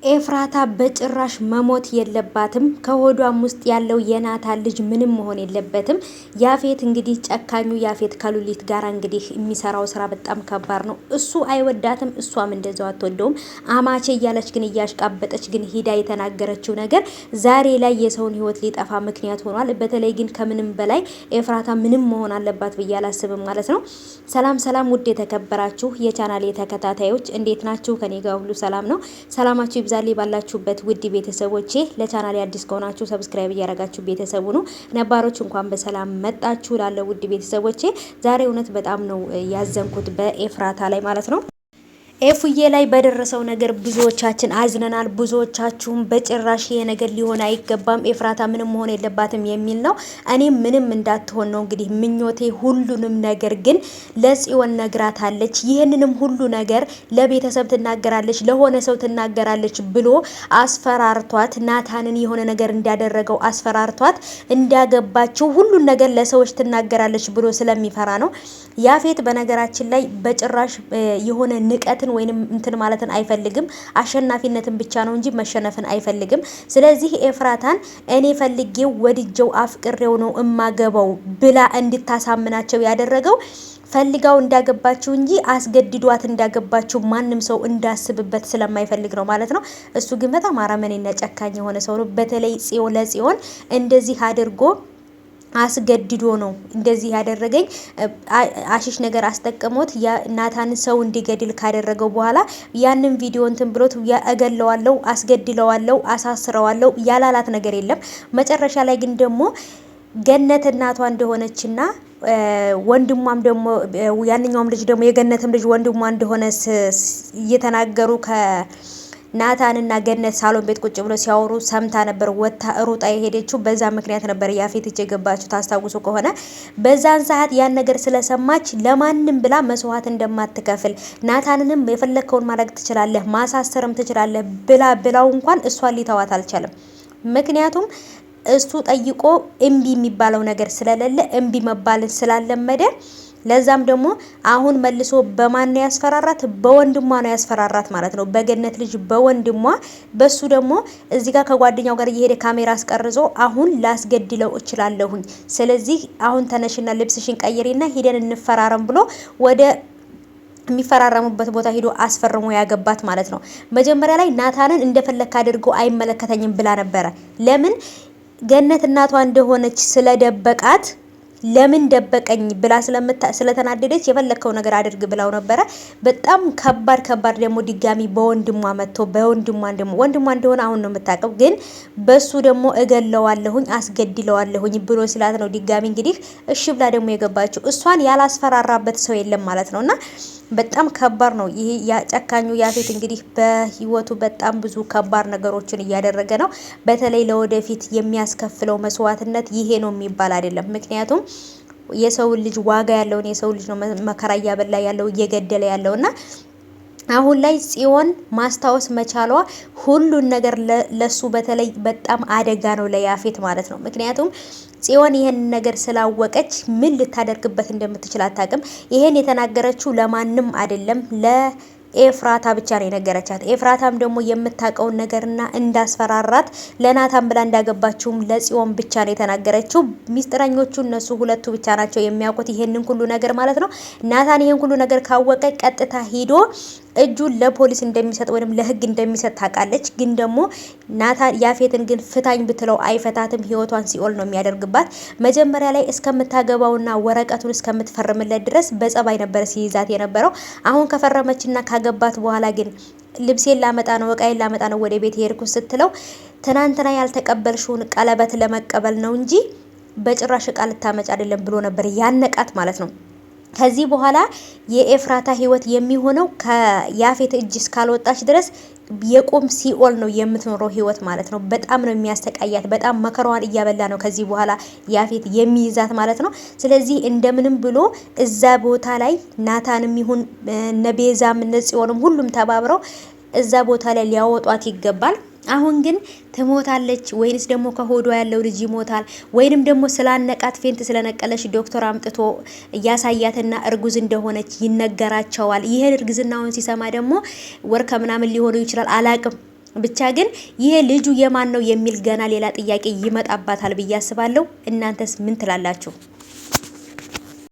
ኤፍራታ በጭራሽ መሞት የለባትም። ከሆዷም ውስጥ ያለው የናታን ልጅ ምንም መሆን የለበትም። ያፌት እንግዲህ ጨካኙ ያፌት ከሉሊት ጋር እንግዲህ የሚሰራው ስራ በጣም ከባድ ነው። እሱ አይወዳትም፣ እሷም እንደዛው አትወደውም። አማቼ እያለች ግን እያሽቃበጠች ግን ሂዳ የተናገረችው ነገር ዛሬ ላይ የሰውን ህይወት ሊጠፋ ምክንያት ሆኗል። በተለይ ግን ከምንም በላይ ኤፍራታ ምንም መሆን አለባት ብዬ አላስብም ማለት ነው። ሰላም ሰላም፣ ውድ የተከበራችሁ የቻናሌ ተከታታዮች እንዴት ናችሁ? ከኔ ጋር ሁሉ ሰላም ነው። ሰላማችሁ ዛሬ ባላችሁበት ውድ ቤተሰቦቼ ለቻናሌ አዲስ ከሆናችሁ ሰብስክራይብ እያደረጋችሁ ቤተሰቡ ነው። ነባሮች እንኳን በሰላም መጣችሁ ላለው ውድ ቤተሰቦቼ ዛሬ እውነት በጣም ነው ያዘንኩት በኤፍራታ ላይ ማለት ነው። ኤፉዬ ላይ በደረሰው ነገር ብዙዎቻችን አዝነናል። ብዙዎቻችሁም በጭራሽ ይሄ ነገር ሊሆን አይገባም፣ ኤፍራታ ምንም መሆን የለባትም የሚል ነው። እኔ ምንም እንዳትሆን ነው እንግዲህ ምኞቴ። ሁሉንም ነገር ግን ለጽዮን ነግራታለች። ይህንንም ሁሉ ነገር ለቤተሰብ ትናገራለች፣ ለሆነ ሰው ትናገራለች ብሎ አስፈራርቷት ናታንን የሆነ ነገር እንዳደረገው አስፈራርቷት እንዳገባችው ሁሉን ነገር ለሰዎች ትናገራለች ብሎ ስለሚፈራ ነው። ያፌት በነገራችን ላይ በጭራሽ የሆነ ንቀትን ወይንም እንትን ማለትን አይፈልግም። አሸናፊነትን ብቻ ነው እንጂ መሸነፍን አይፈልግም። ስለዚህ ኤፍራታን እኔ ፈልጌው ወድጀው አፍቅሬው ነው እማገባው ብላ እንድታሳምናቸው ያደረገው ፈልጋው እንዳገባችው እንጂ አስገድዷት እንዳገባችው ማንም ሰው እንዳስብበት ስለማይፈልግ ነው ማለት ነው። እሱ ግን በጣም አረመኔና ጨካኝ የሆነ ሰው ነው። በተለይ ለጽዮን እንደዚህ አድርጎ አስገድዶ ነው እንደዚህ ያደረገኝ። አሽሽ ነገር አስጠቀሞት ናታን ሰው እንዲገድል ካደረገው በኋላ ያንን ቪዲዮ እንትን ብሎት እገለዋለሁ፣ አስገድለዋለሁ፣ አሳስረዋለሁ ያላላት ነገር የለም። መጨረሻ ላይ ግን ደግሞ ገነት እናቷ እንደሆነችና ወንድሟም ደግሞ ያንኛውም ልጅ ደግሞ የገነትም ልጅ ወንድሟ እንደሆነ እየተናገሩ ናታንና ገነት ሳሎን ቤት ቁጭ ብሎ ሲያወሩ ሰምታ ነበር። ወታ ሩጣ የሄደችው በዛ ምክንያት ነበር ያፌት እጅ የገባችው ታስታውሱ ከሆነ። በዛን ሰዓት ያን ነገር ስለሰማች ለማንም ብላ መስዋዕት እንደማትከፍል ናታንንም የፈለከውን ማድረግ ትችላለህ፣ ማሳሰርም ትችላለህ ብላው እንኳን እሷን ሊተዋት አልቻለም። ምክንያቱም እሱ ጠይቆ እምቢ የሚባለው ነገር ስለሌለ እምቢ መባልን ስላለመደ ለዛም ደግሞ አሁን መልሶ በማን ነው ያስፈራራት? በወንድሟ ነው ያስፈራራት ማለት ነው። በገነት ልጅ በወንድሟ። በሱ ደግሞ እዚህ ጋር ከጓደኛው ጋር እየሄደ ካሜራ አስቀርጾ አሁን ላስገድለው እችላለሁኝ፣ ስለዚህ አሁን ተነሽና ልብስሽን ቀይሪና ሂደን እንፈራረም ብሎ ወደ የሚፈራረሙበት ቦታ ሄዶ አስፈርሞ ያገባት ማለት ነው። መጀመሪያ ላይ ናታንን እንደፈለክ አድርጎ አይመለከተኝም ብላ ነበረ። ለምን ገነት እናቷ እንደሆነች ስለደበቃት ለምን ደበቀኝ ብላ ስለተናደደች የፈለከው ነገር አድርግ ብላው ነበረ። በጣም ከባድ ደግሞ ድጋሚ በወንድሟ መጥቶ ወንድሟ እንደሆነ አሁን ነው የምታውቀው። ግን በሱ ደግሞ እገለዋለሁኝ አስገድለዋለሁኝ ብሎ ስላት ነው ድጋሚ እንግዲህ እሺ ብላ ደግሞ የገባችው። እሷን ያላስፈራራበት ሰው የለም ማለት ነውና በጣም ከባድ ነው። ይሄ ያጨካኙ ያፌት እንግዲህ በህይወቱ በጣም ብዙ ከባድ ነገሮችን እያደረገ ነው። በተለይ ለወደፊት የሚያስከፍለው መስዋዕትነት ይሄ ነው የሚባል አይደለም። ምክንያቱም የሰው ልጅ ዋጋ ያለውን የሰው ልጅ ነው መከራ እያበላ ያለው እየገደለ ያለውና አሁን ላይ ጽዮን ማስታወስ መቻሏ ሁሉን ነገር ለሱ በተለይ በጣም አደጋ ነው ለያፌት ማለት ነው። ምክንያቱም ጽዮን ይሄን ነገር ስላወቀች ምን ልታደርግበት እንደምትችል አታውቅም። ይሄን የተናገረችው ለማንም አይደለም ኤፍራታ ብቻ ነው የነገረቻት። ኤፍራታም ደግሞ የምታውቀውን ነገርና እንዳስፈራራት ለናታን ብላ እንዳገባችውም ለጽዮን ብቻ ነው የተናገረችው። ሚስጥረኞቹ እነሱ ሁለቱ ብቻ ናቸው የሚያውቁት ይሄንን ሁሉ ነገር ማለት ነው። ናታን ይሄን ሁሉ ነገር ካወቀ ቀጥታ ሂዶ እጁን ለፖሊስ እንደሚሰጥ ወይም ለህግ እንደሚሰጥ ታውቃለች። ግን ደግሞ ናታን ያፌትን ግን ፍታኝ ብትለው አይፈታትም። ህይወቷን ሲኦል ነው የሚያደርግባት። መጀመሪያ ላይ እስከምታገባውና ወረቀቱን እስከምትፈርምለት ድረስ በጸባይ ነበር ሲይዛት የነበረው። አሁን ከፈረመችና ካገባት በኋላ ግን ልብሴን ላመጣ ነው እቃዬን ላመጣ ነው ወደ ቤት ሄድኩ ስትለው ትናንትና ያልተቀበልሽውን ቀለበት ለመቀበል ነው እንጂ በጭራሽ እቃ ልታመጭ አይደለም ብሎ ነበር ያነቃት ማለት ነው። ከዚህ በኋላ የኤፍራታ ህይወት የሚሆነው ከያፌት እጅ እስካልወጣች ድረስ የቁም ሲኦል ነው የምትኖረው ህይወት ማለት ነው። በጣም ነው የሚያስተቃያት። በጣም መከራዋን እያበላ ነው ከዚህ በኋላ ያፌት የሚይዛት ማለት ነው። ስለዚህ እንደምንም ብሎ እዛ ቦታ ላይ ናታንም ይሁን ነቤዛም ነጽዮንም ሁሉም ተባብረው እዛ ቦታ ላይ ሊያወጧት ይገባል። አሁን ግን ትሞታለች ወይንስ ደግሞ ከሆዷ ያለው ልጅ ይሞታል ወይንም ደግሞ ስላነቃት ፌንት ስለነቀለች ዶክተር አምጥቶ ያሳያትና እርጉዝ እንደሆነች ይነገራቸዋል። ይሄን እርግዝናውን ሲሰማ ደግሞ ወር ከምናምን ሊሆኑ ይችላል አላቅም ብቻ ግን ይሄ ልጁ የማን ነው የሚል ገና ሌላ ጥያቄ ይመጣባታል ብዬ አስባለሁ። እናንተስ ምን ትላላችሁ?